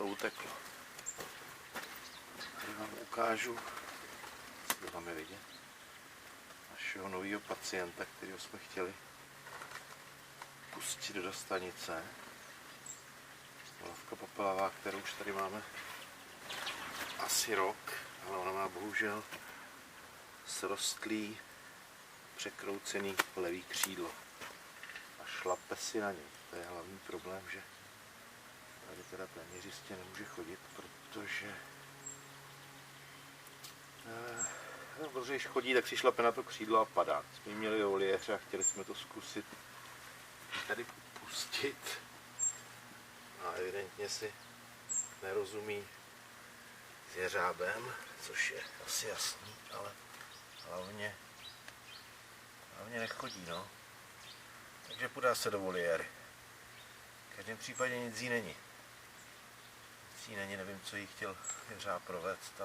to uteklo. Tady vám ukážu, jestli vám je vidět, našeho nového pacienta, kterého jsme chtěli pustit do stanice. Volavka popelavá, kterou už tady máme asi rok, ale ona má bohužel srostlý, překroucený levý křídlo a šlape si na něj. To je hlavní problém, že tady teda téměř jistě nemůže chodit, protože když chodí, tak si šlape na to křídlo a padá. Jsme měli do voliéře a chtěli jsme to zkusit tady pustit a evidentně si nerozumí s jeřábem, což je asi jasný, ale hlavně nechodí, no. Takže podá se do voliéry. V každém případě nic jí není. Nevím, co jí chtěl jeřáb provést,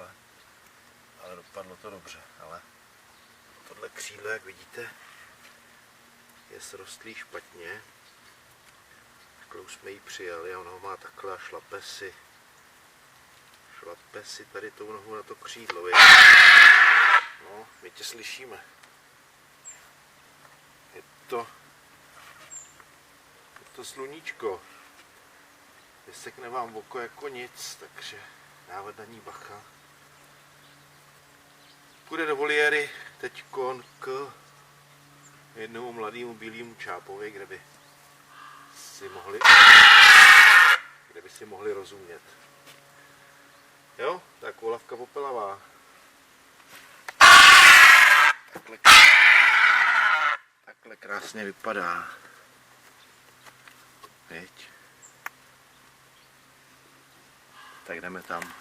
ale dopadlo to dobře. Ale tohle křídlo, jak vidíte, je srostlý špatně. Takhle už jsme ji přijali a ona ho má takhle a šlape si tady tou nohou na to křídlo. No, my tě slyšíme. Je to sluníčko. Vysekne vám oko jako nic, takže dávat na ní bacha. Půjde do voliéry teďkon k jednomu mladému bílému čápovi, kde by si mohli rozumět. Jo, tak volavka popelavá. Takhle krásně vypadá. Viď? Tak jdeme tam.